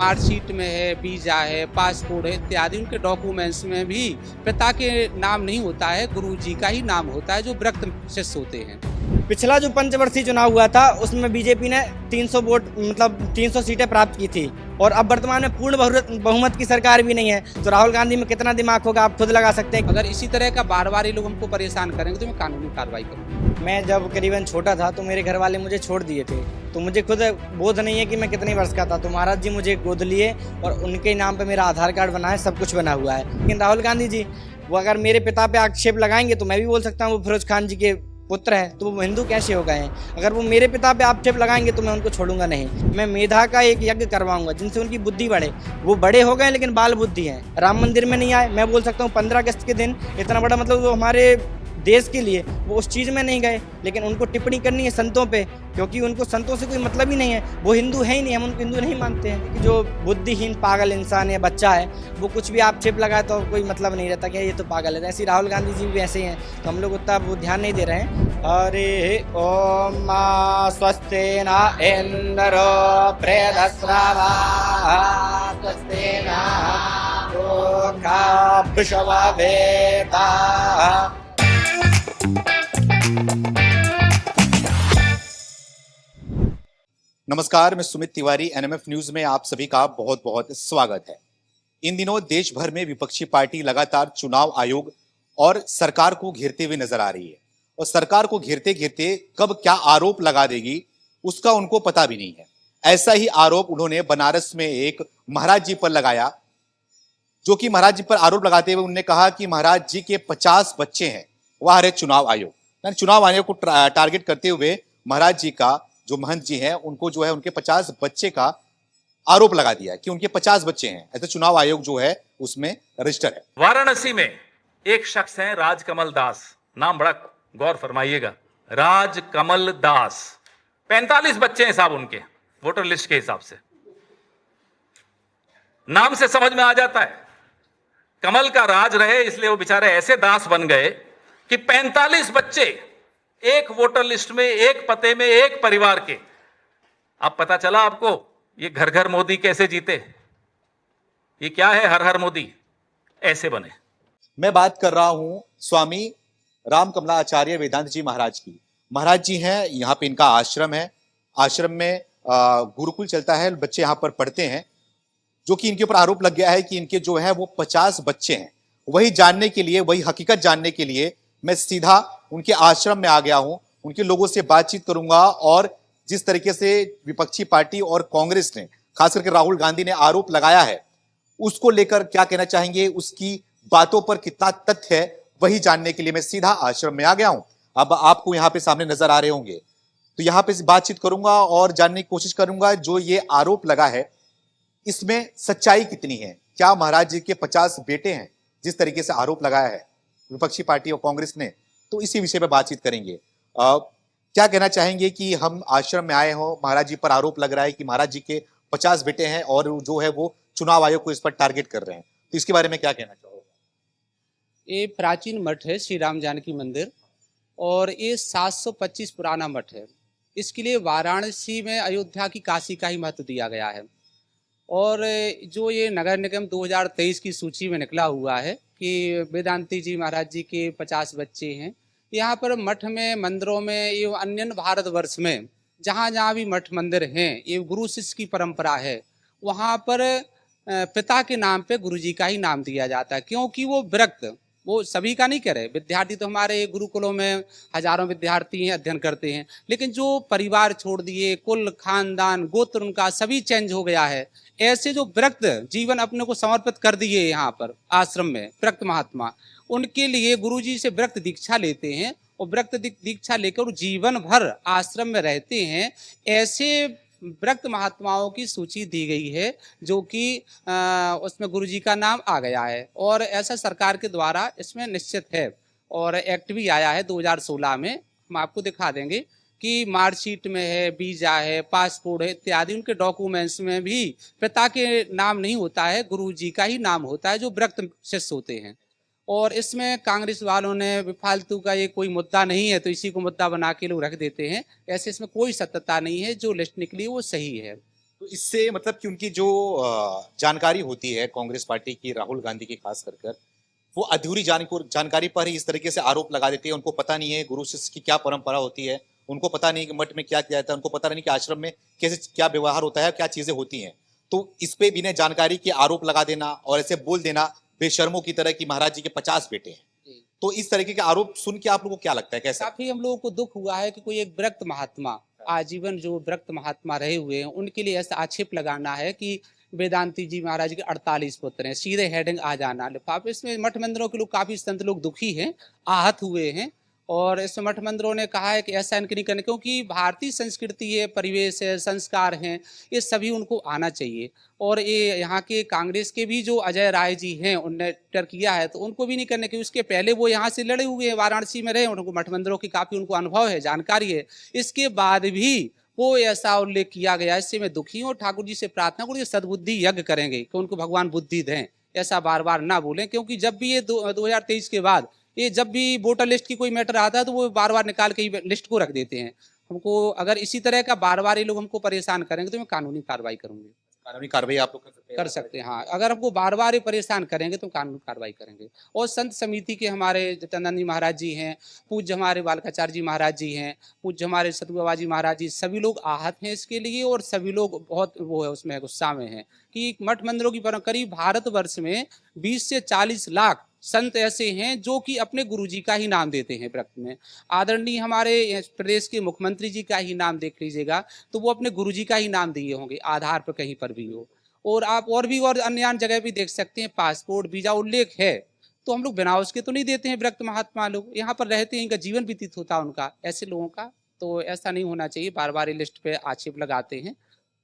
Marksheet में है, visa है, पासपोर्ट है इत्यादि उनके डॉक्यूमेंट्स में भी पिता के नाम नहीं होता है, गुरुजी का ही नाम होता है जो व्रत शिष्य होते हैं। पिछला जो पंचवर्षीय चुनाव हुआ था उसमें बीजेपी ने 300 वोट मतलब 300 सीटें प्राप्त की थी और अब वर्तमान में पूर्ण बहुमत की सरकार भी नहीं है, तो राहुल गांधी में कितना दिमाग होगा आप खुद लगा सकते हैं। अगर इसी तरह का बार बार ये लोग हमको परेशान करेंगे तो मैं कानूनी कार्रवाई करूँगा। मैं जब करीबन छोटा था तो मेरे घर वाले मुझे छोड़ दिए थे, तो मुझे खुद बोध नहीं है कि मैं कितने वर्ष का था, तो महाराज जी मुझे गोद लिए और उनके नाम पे मेरा आधार कार्ड बना है, सब कुछ बना हुआ है। लेकिन राहुल गांधी जी वो अगर मेरे पिता पे आक्षेप लगाएंगे तो मैं भी बोल सकता हूँ वो फिरोज खान जी के पुत्र है, तो वो हिंदू कैसे हो गए हैं। अगर वो मेरे पिता पे आक्षेप लगाएंगे तो मैं उनको छोड़ूंगा नहीं। मैं मेधा का एक यज्ञ करवाऊंगा जिनसे उनकी बुद्धि बढ़े। वो बड़े हो गए लेकिन बाल बुद्धि है, राम मंदिर में नहीं आए। मैं बोल सकता हूँ 15 अगस्त के दिन इतना बड़ा मतलब वो हमारे देश के लिए वो उस चीज़ में नहीं गए, लेकिन उनको टिप्पणी करनी है संतों पे, क्योंकि उनको संतों से कोई मतलब ही नहीं है। वो हिंदू है ही नहीं, हम उनको हिंदू नहीं मानते हैं। कि जो बुद्धिहीन पागल इंसान या बच्चा है वो कुछ भी आक्षेप लगाए तो कोई मतलब नहीं रहता कि ये तो पागल है। ऐसे राहुल गांधी जी भी ऐसे हैं, तो हम लोग उतना वो ध्यान नहीं दे रहे हैं। हरे ओम स्वस्ति न इंद्रो प्रेदस्रावा स्वस्ति न वृषभवेदा। नमस्कार, मैं सुमित तिवारी। एनएमएफ न्यूज में आप सभी का बहुत बहुत स्वागत है। इन दिनों देश भर में विपक्षी पार्टी लगातार चुनाव आयोग और सरकार को घेरते हुए नजर आ रही है और सरकार को घेरते घेरते कब क्या आरोप लगा देगी उसका उनको पता भी नहीं है। ऐसा ही आरोप उन्होंने बनारस में एक महाराज जी पर लगाया, जो कि महाराज जी पर आरोप लगाते हुए उन्होंने कहा कि महाराज जी के 50 बच्चे हैं। वह है चुनाव आयोग। चुनाव आयोग को टारगेट करते हुए महाराज जी का जो महंत जी हैं उनको जो है उनके 50 बच्चे का आरोप लगा दिया कि उनके 50 बच्चे हैं। ऐसे चुनाव आयोग जो है उसमें रजिस्टर है। वाराणसी में एक शख्स है राजकमल दास, नाम बड़ा गौर फरमाइएगा, राजकमल दास। 45 बच्चे हैं साहब उनके, वोटर लिस्ट के हिसाब से। नाम से समझ में आ जाता है कमल का राज रहे, इसलिए वो बेचारे ऐसे दास बन गए कि 45 बच्चे एक वोटर लिस्ट में, एक पते में, एक परिवार के। अब पता चला आपको ये घर घर मोदी कैसे जीते। ये क्या है, हर हर मोदी ऐसे बने। मैं बात कर रहा हूं स्वामी रामकमलाचार्य वेदांत जी महाराज की। महाराज जी हैं, यहाँ पे इनका आश्रम है। आश्रम में गुरुकुल चलता है, बच्चे यहाँ पर पढ़ते हैं। जो कि इनके ऊपर आरोप लग गया है कि इनके जो है वो 50 बच्चे हैं। वही जानने के लिए, वही हकीकत जानने के लिए मैं सीधा उनके आश्रम में आ गया हूं। उनके लोगों से बातचीत करूंगा और जिस तरीके से विपक्षी पार्टी और कांग्रेस ने, खास करके राहुल गांधी ने आरोप लगाया है, उसको लेकर क्या कहना चाहेंगे, उसकी बातों पर कितना तथ्य है, वही जानने के लिए मैं सीधा आश्रम में आ गया हूं। अब आपको यहाँ पे सामने नजर आ रहे होंगे, तो यहाँ पे बातचीत करूंगा और जानने की कोशिश करूंगा जो ये आरोप लगा है इसमें सच्चाई कितनी है। क्या महाराज जी के 50 बेटे हैं, जिस तरीके से आरोप लगाया है विपक्षी पार्टी और कांग्रेस ने, तो इसी विषय पर बातचीत करेंगे। क्या कहना चाहेंगे कि हम आश्रम में आए हो, महाराज जी पर आरोप लग रहा है कि महाराज जी के 50 बेटे हैं और जो है वो चुनाव आयोग को इस पर टारगेट कर रहे हैं, तो इसके बारे में क्या कहना चाहोगे? ये प्राचीन मठ है श्री राम जानकी मंदिर और ये 725 पुराना मठ है। इसके लिए वाराणसी में अयोध्या की काशी का ही महत्व दिया गया है। और जो ये नगर निगम 2023 की सूची में निकला हुआ है कि वेदांती जी महाराज जी के 50 बच्चे हैं। यहाँ पर मठ में, मंदिरों में, ये अन्य भारतवर्ष में जहाँ जहाँ भी मठ मंदिर हैं, ये गुरु शिष्य की परंपरा है। वहाँ पर पिता के नाम पे गुरुजी का ही नाम दिया जाता है, क्योंकि वो विरक्त, वो सभी का नहीं करे। विद्यार्थी तो हमारे गुरुकुलों में हजारों विद्यार्थी हैं, अध्ययन करते हैं, लेकिन जो परिवार छोड़ दिए, कुल खानदान गोत्र उनका सभी चेंज हो गया है। ऐसे जो विरक्त जीवन अपने को समर्पित कर दिए यहाँ पर आश्रम में विरक्त महात्मा, उनके लिए गुरुजी से विरक्त दीक्षा लेते हैं और विरक्त दीक्षा लेकर जीवन भर आश्रम में रहते हैं। ऐसे विरक्त महात्माओं की सूची दी गई है जो कि उसमें गुरुजी का नाम आ गया है और ऐसा सरकार के द्वारा इसमें निश्चित है। और एक्ट भी आया है 2016 में, हम आपको दिखा देंगे कि मार्कशीट में है, वीजा है, पासपोर्ट है इत्यादि उनके डॉक्यूमेंट्स में भी पिता के नाम नहीं होता है, गुरुजी का ही नाम होता है जो विरक्त शिष्य होते हैं। और इसमें कांग्रेस वालों ने फालतू का ये कोई मुद्दा नहीं है तो इसी को मुद्दा बना के लोग रख देते हैं। ऐसे इसमें कोई सत्यता नहीं है, जो लिस्ट निकली वो सही है। तो इससे मतलब कि उनकी जो जानकारी होती है कांग्रेस पार्टी की, राहुल गांधी की खास कर वो अधूरी जानकारी पर ही इस तरीके से आरोप लगा देते हैं। उनको पता नहीं है गुरु शिष्य की क्या परंपरा होती है, उनको पता नहीं कि मठ में क्या किया जाता है, उनको पता नहीं कि आश्रम में कैसे क्या व्यवहार होता है, क्या चीजें होती हैं। तो इस पे बिना जानकारी के आरोप लगा देना और ऐसे बोल देना बेशर्मों की तरह कि महाराज जी के 50 बेटे हैं, जी। तो इस तरीके के आरोप सुन के आप लोगों को क्या लगता है, कैसा? काफी हम लोगों को दुख हुआ है कि कोई एक व्रत महात्मा, आजीवन जो व्रत महात्मा रहे हुए हैं, उनके लिए ऐसा आक्षेप लगाना है कि वेदांती जी महाराज के 48 पुत्र हैं, सीधे हेडिंग आ जाना लिफाफे। इसमें मठ मंदिरों के लोग, काफी संत लोग दुखी हैं, आहत हुए हैं। और इसमें मठ मंदिरों ने कहा है कि ऐसा इनके नहीं करना, क्योंकि भारतीय संस्कृति है, परिवेश है, संस्कार हैं, ये सभी उनको आना चाहिए। और ये यहाँ के कांग्रेस के भी जो अजय राय जी हैं, उनने ट्विटर किया है, तो उनको भी नहीं करने की। उसके पहले वो यहाँ से लड़े हुए हैं, वाराणसी में रहे, उनको मठ मंदिरों की काफ़ी उनको अनुभव है, जानकारी है। इसके बाद भी वो ऐसा उल्लेख किया गया, इससे मैं दुखी हूँ। और ठाकुर जी से प्रार्थना करूँ, सद्बुद्धि यज्ञ करेंगे कि उनको भगवान बुद्धि दें, ऐसा बार बार ना बोलें। क्योंकि जब भी ये 2023 के बाद ये जब भी वोटर लिस्ट की कोई मैटर आता है, तो वो बार बार निकाल के लिस्ट को रख देते हैं। हमको अगर इसी तरह का बार बार ये लोग हमको परेशान करेंगे, तो मैं कानूनी कार्रवाई करूंगी। कानूनी कार्रवाई आप लोग कर सकते हैं, हाँ। अगर हमको बार बार ये परेशान करेंगे तो कानूनी कार्रवाई करेंगे। और संत समिति के हमारे जटानंद जी महाराज जी हैं, पूज्य हमारे बालकाचार्य जी महाराज जी हैं, पूज्य हमारे सतगुरु जी महाराज जी, सभी लोग आहत हैं इसके लिए। और सभी लोग बहुत वो है, उसमें गुस्सा में हैं कि मठ मंदिरों की करीब भारतवर्ष में 20 से 40 लाख संत ऐसे हैं जो कि अपने गुरुजी का ही नाम देते हैं व्रत में। आदरणीय हमारे प्रदेश के मुख्यमंत्री जी का ही नाम देख लीजिएगा, तो वो अपने गुरुजी का ही नाम दिए होंगे, आधार पर कहीं पर भी हो। और आप और भी और अन्य जगह भी देख सकते हैं, पासपोर्ट वीजा उल्लेख है, तो हम लोग बिना उसके तो नहीं देते हैं। व्रत महात्मा लोग यहाँ पर रहते हैं, इनका जीवन व्यतीत होता है उनका, ऐसे लोगों का। तो ऐसा नहीं होना चाहिए, बार बार ये लिस्ट पे आक्षेप लगाते हैं।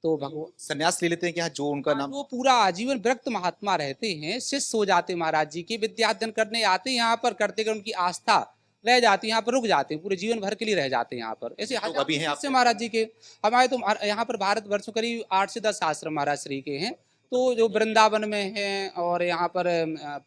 तो भगवान संन्यास ले लेते हैं क्या, जो उनका नाम? वो पूरा आजीवन व्रत महात्मा रहते हैं, शिष्य हो जाते महाराज जी के, विद्या अध्ययन करने आते हैं यहाँ पर, करते कर उनकी आस्था रह जाती है, यहाँ पर रुक जाते हैं, पूरे जीवन भर के लिए रह जाते हैं यहाँ पर। ऐसे तो अभी हैं आप? शिष्य महाराज जी के हमारे तो यहाँ पर भारतवर्ष में करीब 8 से 10 आश्रम महाराज श्री के हैं। तो जो वृंदावन में हैं, और यहाँ पर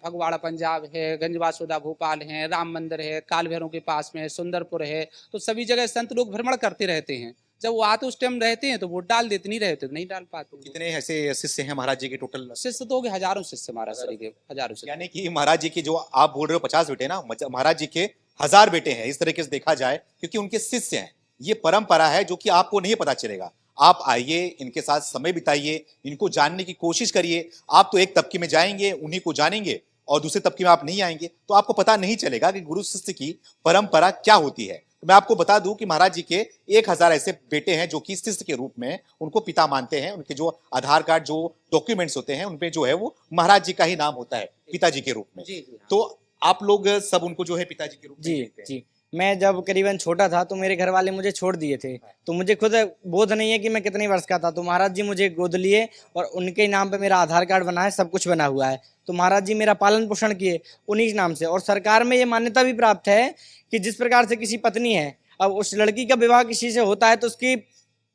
फगवाड़ा पंजाब है, गंजवासुदा भोपाल है, राम मंदिर है, काल भैरव के पास में है, सुंदरपुर है, तो सभी जगह संत लोग भ्रमण करते रहते हैं। जब वो आते उस टाइम रहते हैं तो वोट डाल देते, नहीं रहते तो नहीं डाल पाते। कितने ऐसे शिष्य हैं महाराज जी के टोटल? शिष्य तो हो गए हजारों शिष्य महाराज श्री के, हजारों शिष्य। यानी कि महाराज जी के जो आप बोल रहे हो 50 बेटे ना, महाराज जी के 1000 बेटे हैं, इस तरीके से देखा जाए, क्योंकि उनके शिष्य हैं। ये परंपरा है जो कि आपको नहीं पता चलेगा। आप आइए, इनके साथ समय बिताइए, इनको जानने की कोशिश करिए। आप तो एक तबके में जाएंगे, उन्हीं को जानेंगे, और दूसरे तबके में आप नहीं आएंगे, तो आपको पता नहीं चलेगा कि गुरु शिष्य की परंपरा क्या होती है। तो मैं आपको बता दूं कि महाराज जी के 1000 ऐसे बेटे हैं जो कि शिष्य के रूप में उनको पिता मानते हैं। उनके जो आधार कार्ड, जो डॉक्यूमेंट्स होते हैं, उनपे जो है वो महाराज जी का ही नाम होता है पिताजी के रूप में। तो आप लोग सब उनको जो है पिताजी के रूप में देखते हैं। जी। मैं जब करीबन छोटा था तो मेरे घर वाले मुझे छोड़ दिए थे, तो मुझे खुद बोध नहीं है कि मैं कितने वर्ष का था। तो महाराज जी मुझे गोद लिए और उनके नाम पे मेरा आधार कार्ड बना है, सब कुछ बना हुआ है। तो महाराज जी मेरा पालन पोषण किए उन्हीं नाम से। और सरकार में ये मान्यता भी प्राप्त है कि जिस प्रकार से किसी पत्नी है, अब उस लड़की का विवाह किसी से होता है तो उसकी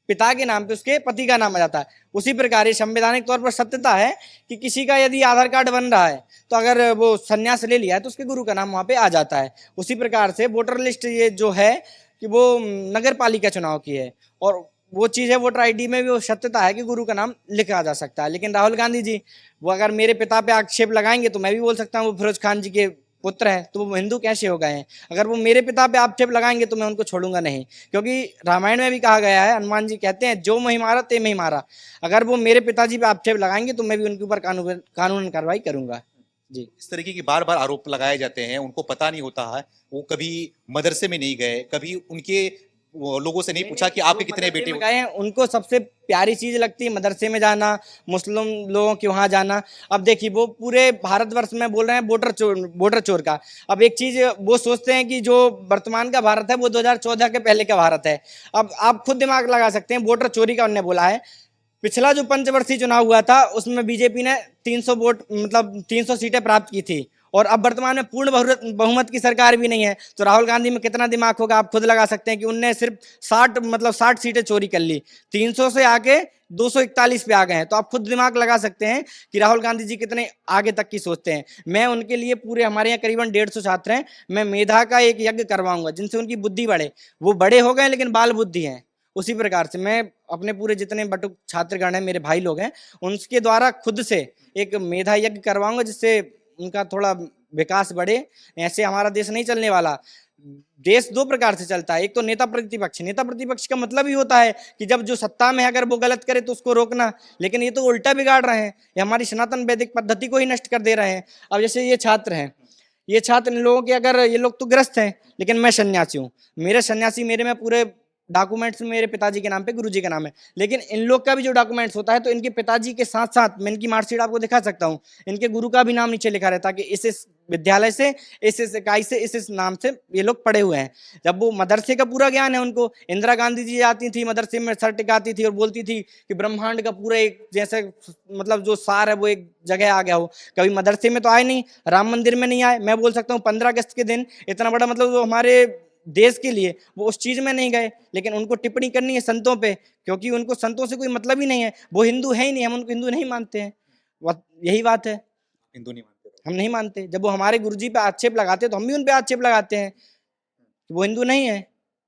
पिता के नाम पे उसके पति का नाम आ जाता है। उसी प्रकार ये संवैधानिक तौर पर सत्यता है कि किसी का यदि आधार कार्ड बन रहा है तो अगर वो संन्यास ले लिया है तो उसके गुरु का नाम वहाँ पे आ जाता है। उसी प्रकार से वोटर लिस्ट ये जो है कि वो नगर पालिका चुनाव की है, और वो चीज़ है वोटर आईडी में भी वो सत्यता है कि गुरु का नाम लिखा जा सकता है। लेकिन राहुल गांधी जी वो अगर मेरे पिता पे आक्षेप लगाएंगे तो मैं भी बोल सकता हूँ वो फिरोज खान जी के पुत्र है, तो वो हिंदू कैसे हो गए हैं। अगर वो मेरे पिता पे आक्षेप लगाएंगे तो मैं उनको छोड़ूंगा नहीं, क्योंकि रामायण में भी कहा गया है, हनुमान जी कहते हैं जो मैं मारा ते मैं मारा। अगर वो मेरे पिताजी पे आक्षेप लगाएंगे तो मैं भी उनके ऊपर कानून कार्रवाई करूंगा। जी, इस तरीके की बार बार आरोप लगाए जाते हैं, उनको पता नहीं होता है, वो कभी मदरसे में नहीं गए, कभी उनके लोगों से नहीं पूछा कि आपके कितने बेटे गए हैं। उनको सबसे प्यारी चीज लगती है मदरसे में जाना, मुस्लिम लोगों के वहां जाना। अब देखिए वो पूरे भारतवर्ष में बोल रहे हैं वोटर चोर का। अब एक चीज वो सोचते हैं कि जो वर्तमान का भारत है वो 2014 के पहले का भारत है। अब आप खुद दिमाग लगा सकते हैं, वोटर चोरी का उन्होंने बोला है। पिछला जो पंचवर्षीय चुनाव हुआ था उसमें बीजेपी ने 300 वोट मतलब 300 सीटें प्राप्त की थी, और अब वर्तमान में पूर्ण बहुमत की सरकार भी नहीं है। तो राहुल गांधी में कितना दिमाग होगा आप खुद लगा सकते हैं कि उनने सिर्फ 60 सीटें चोरी कर ली, 300 से आके 241 पे आ गए हैं। तो आप खुद दिमाग लगा सकते हैं कि राहुल गांधी जी कितने आगे तक की सोचते हैं। मैं उनके लिए पूरे, हमारे यहाँ करीबन 150 छात्र हैं, मैं मेधा का एक यज्ञ करवाऊंगा जिनसे उनकी बुद्धि बढ़े। वो बड़े हो गए लेकिन बाल बुद्धि हैं, उसी प्रकार से मैं अपने पूरे जितने बटुक छात्रगण हैं, मेरे भाई लोग हैं, उनके द्वारा खुद से एक मेधा यज्ञ करवाऊंगा जिससे उनका थोड़ा विकास बढ़े। ऐसे हमारा देश नहीं चलने वाला। देश दो प्रकार से चलता है, एक तो नेता प्रतिपक्ष। नेता प्रतिपक्ष का मतलब ही होता है कि जब जो सत्ता में है अगर वो गलत करे तो उसको रोकना, लेकिन ये तो उल्टा बिगाड़ रहे हैं, ये हमारी सनातन वैदिक पद्धति को ही नष्ट कर दे रहे हैं। अब जैसे ये छात्र हैं, ये छात्र इन लोगों के अगर ये लोग तो ग्रस्त हैं, लेकिन मैं सन्यासी हूँ, मेरे सन्यासी मेरे में पूरे डॉक्यूमेंट्स मेरे पिताजी के नाम पे, गुरुजी के नाम है, लेकिन इन लोग का भी जो डॉक्यूमेंट्स होता है तो इनके पिताजी के साथ साथ मैं इनकी मार्कशीट आपको दिखा सकता हूँ, इनके गुरु का भी नाम नीचे लिखा रहता है कि इस विद्यालय से, इस इकाई से, इस नाम से ये लोग पढ़े हुए हैं। जब वो मदरसे का पूरा ज्ञान है उनको, इंदिरा गांधी जी आती थी मदरसे में सर टिकाती थी और बोलती थी कि ब्रह्मांड का पूरा एक जैसे मतलब जो सार है वो एक जगह आ गया हो। कभी मदरसे में तो आए नहीं, राम मंदिर में नहीं आए। मैं बोल सकता हूँ 15 अगस्त के दिन इतना बड़ा मतलब जो हमारे देश के लिए वो उस चीज में नहीं गए, लेकिन उनको टिप्पणी करनी है संतों पे, क्योंकि उनको संतों से कोई मतलब ही नहीं है, वो हिंदू है ही नहीं, हम उनको हिंदू नहीं मानते हैं। यही बात है, हिंदू नहीं मानते, हम नहीं मानते। जब वो हमारे गुरुजी पे आक्षेप लगाते हैं तो हम भी उन पे आक्षेप लगाते हैं कि वो हिंदू नहीं है।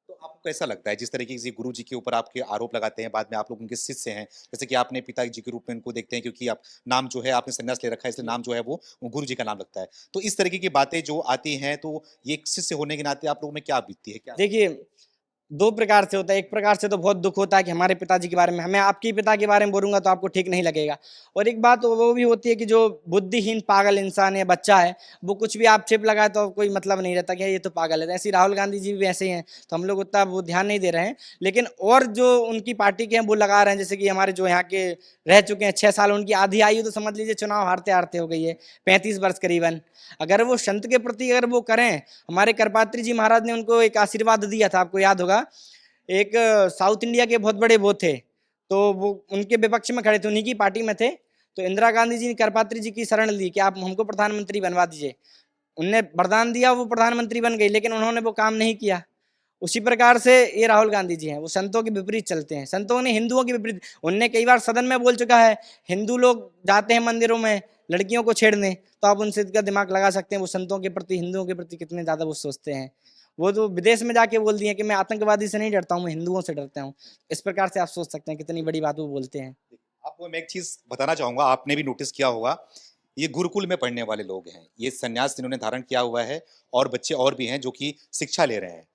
तो आपको कैसा लगता है जिस तरीके से गुरु जी के ऊपर आपके आरोप लगाते हैं, बाद में आप लोग उनके शिष्य हैं, जैसे कि आपने पिताजी के रूप में उनको देखते हैं क्योंकि आप नाम जो है आपने संन्यास ले रखा है, इसलिए नाम जो है वो गुरु जी का नाम लगता है। तो इस तरीके की बातें जो आती हैं तो ये एक शिष्य होने के नाते आप लोगों में क्या बीतती है, क्या? देखिए, दो प्रकार से होता है। एक प्रकार से तो बहुत दुख होता है कि हमारे पिताजी के बारे में, मैं आपके पिता के बारे में बोलूंगा तो आपको ठीक नहीं लगेगा। और एक बात वो भी होती है कि जो बुद्धिहीन पागल इंसान है, बच्चा है, वो कुछ भी आक्षेप लगाए तो कोई मतलब नहीं रहता कि ये तो पागल है। ऐसे राहुल गांधी जी भी ऐसे ही हैं, तो हम लोग उतना वो ध्यान नहीं दे रहे हैं। लेकिन और जो उनकी पार्टी के हैं वो लगा रहे हैं, जैसे कि हमारे जो यहाँ के रह चुके हैं 6 साल, उनकी आधी आयु तो समझ लीजिए चुनाव हारते हारते हो गई है, 35 वर्ष करीबन। अगर वो संत के प्रति अगर वो करें, हमारे करपात्री जी महाराज ने उनको एक आशीर्वाद दिया था, आपको याद होगा। एक साउथ इंडिया के बहुत बड़े वो थे, तो वो उनके विपक्ष में खड़े थे, उन्हीं की पार्टी में थे। तो इंदिरा गांधी जी ने करपात्री जी की शरण ली कि आप हमको प्रधानमंत्री बनवा दीजिए। उनने वरदान दिया, वो प्रधानमंत्री बन गई, लेकिन उन्होंने वो काम नहीं किया। उसी प्रकार से ये राहुल गांधी जी हैं, वो संतों के विपरीत चलते हैं, संतों ने हिंदुओं के विपरीत। उनने कई बार सदन में बोल चुका है, हिंदू लोग जाते हैं मंदिरों में लड़कियों को छेड़ने, तो आप उनसे इसका दिमाग लगा सकते हैं वो संतों के प्रति, हिंदुओं के प्रति कितने ज्यादा वो सोचते हैं। वो तो विदेश में जाके बोल दिए कि मैं आतंकवादी से नहीं डरता हूँ, मैं हिंदुओं से डरता हूँ। इस प्रकार से आप सोच सकते हैं कितनी बड़ी बात वो बोलते हैं। आपको मैं एक चीज बताना चाहूंगा, आपने भी नोटिस किया होगा, ये गुरुकुल में पढ़ने वाले लोग हैं, ये संन्यास इन्होंने धारण किया हुआ है और बच्चे और भी हैं जो कि शिक्षा ले रहे हैं।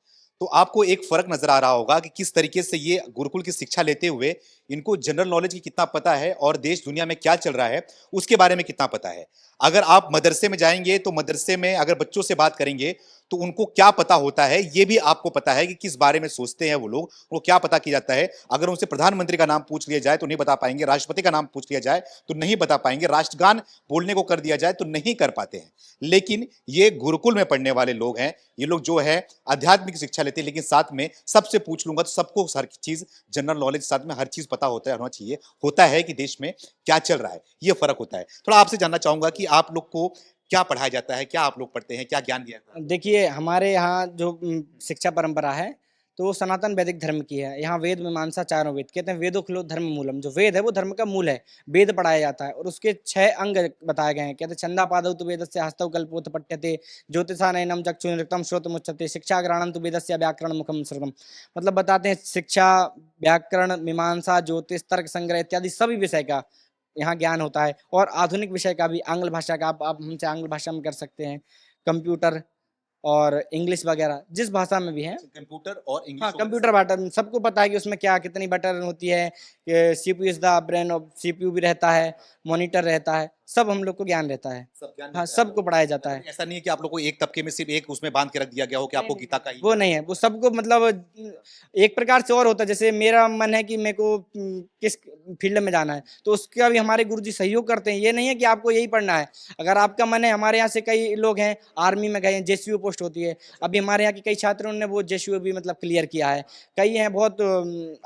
तो आपको एक फर्क नजर आ रहा होगा कि किस तरीके से ये गुरुकुल की शिक्षा लेते हुए इनको जनरल नॉलेज की कितना पता है और देश दुनिया में क्या चल रहा है उसके बारे में कितना पता है। अगर आप मदरसे में जाएंगे तो मदरसे में अगर बच्चों से बात करेंगे तो उनको क्या पता होता है ये भी आपको पता है कि किस बारे में सोचते हैं वो लोग, उनको क्या पता किया जाता है। अगर उनसे प्रधानमंत्री का नाम पूछ लिया जाए तो नहीं बता पाएंगे, राष्ट्रपति का नाम पूछ लिया जाए तो नहीं बता पाएंगे, राष्ट्रगान बोलने को कर दिया जाए तो नहीं कर पाते हैं। लेकिन ये गुरुकुल में पढ़ने वाले लोग हैं, ये लोग जो है आध्यात्मिक शिक्षा लेते हैं, लेकिन साथ में सबसे पूछ लूंगा तो सबको हर चीज जनरल नॉलेज साथ में हर चीज पता होता है, होना चाहिए, होता है कि देश में क्या चल रहा है, ये फर्क होता है। थोड़ा आपसे जानना चाहूंगा कि आप लोग को क्या पढ़ाया जाता है, क्या आप लोग पढ़ते हैं, क्या ज्ञान दिया जाता है? देखिए, हमारे यहाँ जो शिक्षा परंपरा है तो वो सनातन वैदिक धर्म की है। यहाँ वेद मीमांसा चारों वेद, कहते हैं वेदो खिलो धर्म मूलम। जो वेद है वो धर्म का मूल है, वेद पढ़ाया जाता है और उसके 6 अंग बताए गए हैं। कहते हैं छंदा पादौ तु वेदस्य हस्तौ कल्पोत पठ्यते ज्योतिषा नयनम चक्षुर्नृतम श्रोतमुच्यते शिक्षा ग्रहणम तु वेदस्य व्याकरण मुखम श्रुतम। मतलब बताते हैं शिक्षा, व्याकरण, मीमांसा, ज्योतिष, तर्क संग्रह इत्यादि सभी विषय का यहाँ ज्ञान होता है। और आधुनिक विषय का भी, आंग्ल भाषा का आप हमसे आंग्ल भाषा में कर सकते हैं, कंप्यूटर और इंग्लिश वगैरह जिस भाषा में भी है। कंप्यूटर और इंग्लिश? हाँ, कंप्यूटर बटन सबको पता है कि उसमें क्या कितनी बटन होती है, CPU is the brain of, CPU भी रहता है, मॉनिटर रहता है, सब हम लोग को ज्ञान रहता है। सब ज्ञान हाँ, रहता है। सबको पढ़ाया जाता है। ऐसा नहीं है कि आप लोग को एक तबके में सिर्फ एक उसमें बांध के रख दिया गया हो कि आपको गीता का ही? वो नहीं है, वो सबको मतलब एक प्रकार से और होता है। जैसे मेरा मन है कि मेरे को किस फील्ड में जाना है तो उसका भी हमारे गुरुजी सहयोग करते हैं। ये नहीं है कि आपको यही पढ़ना है। अगर आपका मन है, हमारे यहाँ से कई लोग हैं आर्मी में गए हैं, JCO पोस्ट होती है, अभी हमारे यहाँ के कई छात्रों ने वो JCO भी मतलब क्लियर किया है। कई हैं बहुत,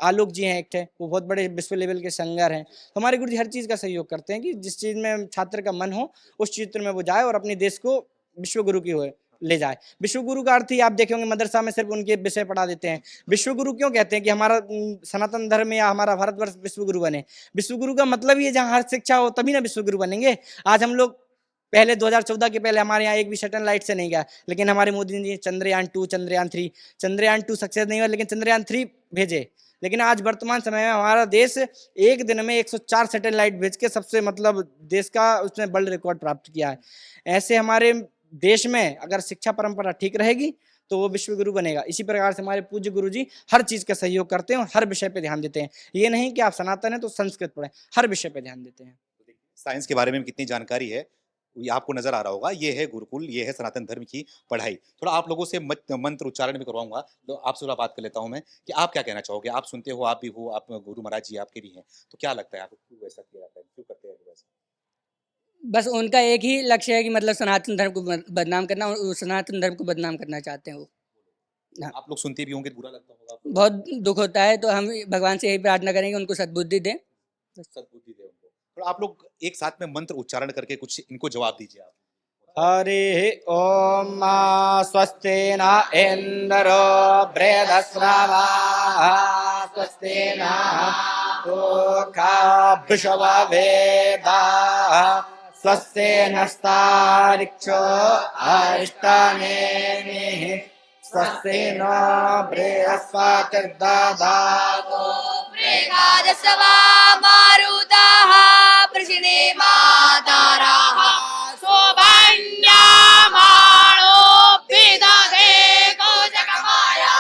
आलोक जी हैं एक थे, वो बहुत बड़े विश्व लेवल के संगर हैं। तो हमारे गुरुजी हर चीज़ का सहयोग करते हैं कि जिस चीज़ में छात्र का मन हो उस क्षेत्र में वो जाए और अपने देश को विश्व गुरु की हो ले जाए। विश्व गुरु का अर्थ ही आप देखे होंगे मदरसा में सिर्फ उनके विषय पढ़ा देते हैं। विश्व गुरु क्यों कहते हैं कि हमारा सनातन धर्म या हमारा भारतवर्ष विश्व गुरु बने? विश्व गुरु का मतलब ही है जहाँ हर शिक्षा हो तभी ना विश्व गुरु बनेंगे। आज हम लोग पहले 2014 के पहले हमारे यहाँ एक भी सैटेलाइट से नहीं गया, लेकिन हमारे मोदी जी चंद्रयान 2, चंद्रयान 3 सक्सेस नहीं हुआ, लेकिन चंद्रयान 3 भेजे, लेकिन आज वर्तमान समय में हमारा देश एक दिन में 104 सैटेलाइट भेज के सबसे मतलब देश का उसने वर्ल्ड रिकॉर्ड प्राप्त किया है। ऐसे हमारे देश में अगर शिक्षा परंपरा ठीक रहेगी तो वो विश्व गुरु बनेगा। इसी प्रकार से हमारे पूज्य गुरु जी हर चीज का सहयोग करते हैं और हर विषय पे ध्यान देते हैं। ये नहीं कि आप सनातन हैं तो संस्कृत पढ़ें, हर विषय पे ध्यान देते हैं। साइंस के बारे में कितनी जानकारी है ये आपको नजर आ रहा होगा। ये है गुरुकुल, ये है सनातन धर्म की पढ़ाई। थोड़ा आप लोगों से मंत्र उच्चारण भी करवाऊंगा, तो आपसे थोड़ा बात कर लेता हूं मैं कि आप क्या कहना चाहोगे। आप सुनते हो, आप भी हो, आप गुरु महाराज जी आपके भी हैं, तो क्या लगता है आपको क्यों ऐसा किया जाता है, क्यों करते हैं वैसा? बस उनका एक ही लक्ष्य है कि मतलब सनातन धर्म को बदनाम करना, और सनातन धर्म को बदनाम करना चाहते हैं वो। हाँ। आप लोग सुनते भी होंगे तो बुरा लगता होगा आपको? बहुत दुख होता है, तो हम भगवान से यही प्रार्थना करेंगे उनको सद्बुद्धि दें। सद्बुद्धि दे उनको। तो आप लोग एक साथ में मंत्र उच्चारण करके कुछ इनको जवाब दीजिए आप। हरि ओम स्वस्ति न इंद्रो बृहस्पतिः स्वस्ति नः विश्ववेदाः स्वस्ति नस्तार्क्ष्यो अरिष्टानेमिः स्वस्ति न बृहस्पतिर्दधातु मृगादसवा मारुताः प्रशिने माताराः शोभन्यामाणो विदधे कौजकमाया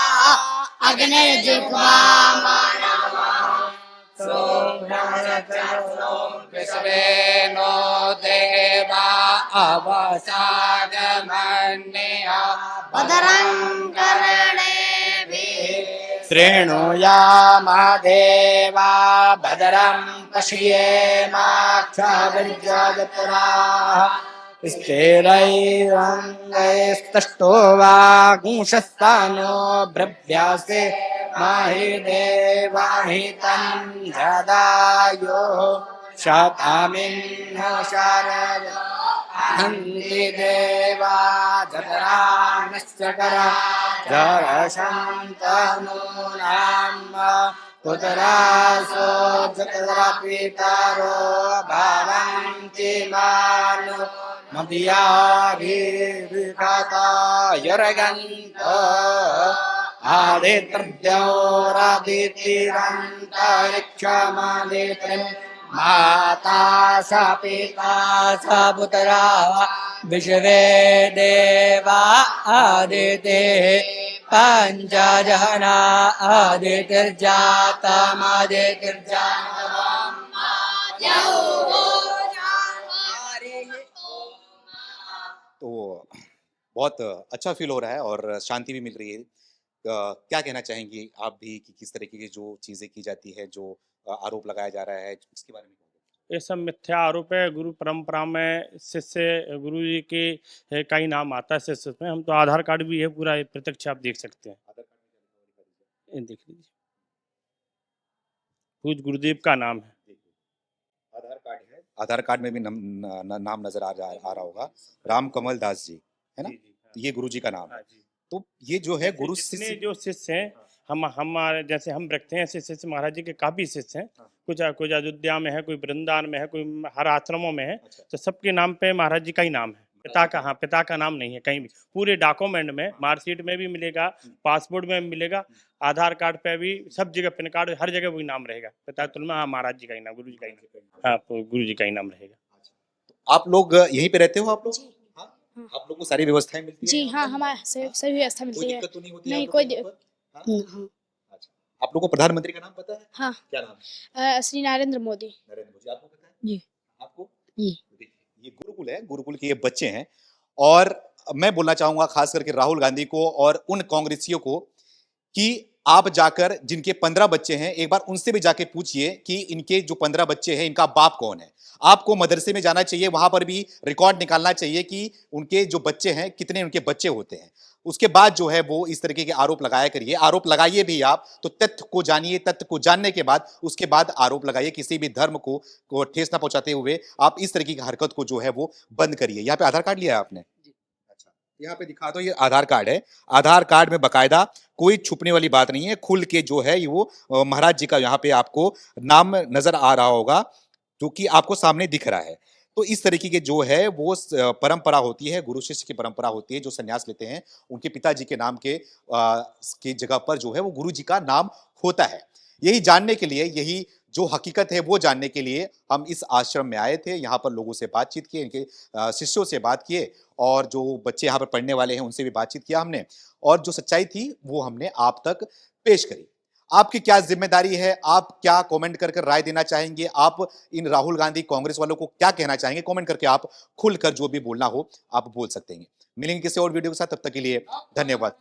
अग्निर्जिह्वा विश्वेनो देवा अवसागमन्या भद्रं कर्णेभिः शृणुयामा देवा भद्रं पश्येमाक्षाभिर्जयपुराः स्थिरैरङ्गैस्तष्टो वागुंशस्तानो ब्रभ्यासे माहि देवाहितं जदायो शतामिन्नो शारद हन्ति देवा जतरानश्चकरा जरशन्तनूनाम् पुतरासो जतरापितरो भवन्ति मानो मदियाभिविघता यरगन्तो आदित्यौरादितिरन्तरिक्षमादित्रिम् माता स पिता स पुत्रा विश्वे देवा आदितेः पञ्चजना आदितिर्जातमादितिर्जातम् तो बहुत अच्छा फील हो रहा है और शांति भी मिल रही है। क्या कहना चाहेंगी आप भी कि किस तरीके की जो चीजें की जाती है, जो आरोप लगाया जा रहा है, इसके बारे में? ये सब मिथ्या आरोप है। गुरु परंपरा में शिष्य गुरु जी के का ही नाम आता है शिष्य में। हम तो आधार कार्ड भी है पूरा प्रत्यक्ष आप देख सकते हैं। ये देख लीजिए, पूज गुरुदेव का नाम है। आधार कार्ड है, आधार कार्ड में भी नाम नजर आ रहा होगा, राम कमल दास जी, है ना? ये गुरु जी का नाम है। तो ये जो है गुरु शिष्य जो शिष्य हैं, हमारे जैसे हम रखते हैं ऐसे शिष्य महाराज जी के काफी शिष्य हैं। कुछ अयोध्या में है, कोई वृंदावन में है, कोई हर आश्रमों में है। तो सबके नाम पे महाराज जी का ही नाम है। पिता का, हाँ, पिता का नाम नहीं है कहीं भी। पूरे डॉक्यूमेंट में, मार्कशीट में भी मिलेगा, पासपोर्ट में भी मिलेगा, आधार कार्ड पे भी, सब जगह पिन कार्ड, हर जगह वही नाम रहेगा। पिता तुलना, हाँ, महाराज जी का ही नाम, गुरु जी का ही नाम, हाँ, गुरु जी का ही नाम रहेगा। आप लोग यहीं पे रहते हो? आप लोग, आप लोग को सारी व्यवस्थाएं मिलती है? जी हाँ, हमारे सभी व्यवस्था मिलती है। कोई दिक्कत तो नहीं होती? नहीं, कोई आप लोगों को प्रधानमंत्री का नाम पता है? हाँ, क्या नाम है? श्री नरेंद्र मोदी। नरेंद्र मोदी। आपको पता है? जी। आपको? जी। ये गुरुकुल है, गुरुकुल के ये बच्चे हैं। और मैं बोलना चाहूंगा खास करके राहुल गांधी को और उन कांग्रेसियों को कि आप जाकर, जिनके 15 बच्चे हैं, एक बार उनसे भी जाके पूछिए कि इनके जो 15 बच्चे हैं, इनका बाप कौन है। आपको मदरसे में जाना चाहिए, वहां पर भी रिकॉर्ड निकालना चाहिए कि उनके जो बच्चे हैं, कितने उनके बच्चे होते हैं। उसके बाद जो है वो इस तरीके के आरोप लगाया करिए। आरोप लगाइए भी आप तो तथ्य को जानिए, तथ्य को जानने के बाद उसके बाद आरोप लगाइए। किसी भी धर्म को ठेस ना पहुंचाते हुए आप इस तरीके की हरकत को जो है वो बंद करिए। यहाँ पे आधार कार्ड लिया है आपने? अच्छा, यहाँ पे दिखा दो, ये आधार कार्ड है। आधार कार्ड में बकायदा कोई छुपने वाली बात नहीं है, खुल के जो है वो महाराज जी का यहाँ पे आपको नाम नजर आ रहा होगा, जो कि आपको सामने दिख रहा है। तो इस तरीके के जो है वो परंपरा होती है, गुरु शिष्य की परंपरा होती है। जो संन्यास लेते हैं उनके पिताजी के नाम के जगह पर जो है वो गुरु जी का नाम होता है। यही जानने के लिए, यही जो हकीकत है वो जानने के लिए हम इस आश्रम में आए थे। यहाँ पर लोगों से बातचीत की, इनके शिष्यों से बात किए और जो बच्चे यहाँ पर पढ़ने वाले हैं उनसे भी बातचीत किया हमने, और जो सच्चाई थी वो हमने आप तक पेश करी। आपकी क्या जिम्मेदारी है, आप क्या कमेंट करके राय देना चाहेंगे, आप इन राहुल गांधी कांग्रेस वालों को क्या कहना चाहेंगे, कमेंट करके आप खुलकर जो भी बोलना हो आप बोल सकते हैं। मिलेंगे किसी और वीडियो के साथ, तब तक के लिए धन्यवाद।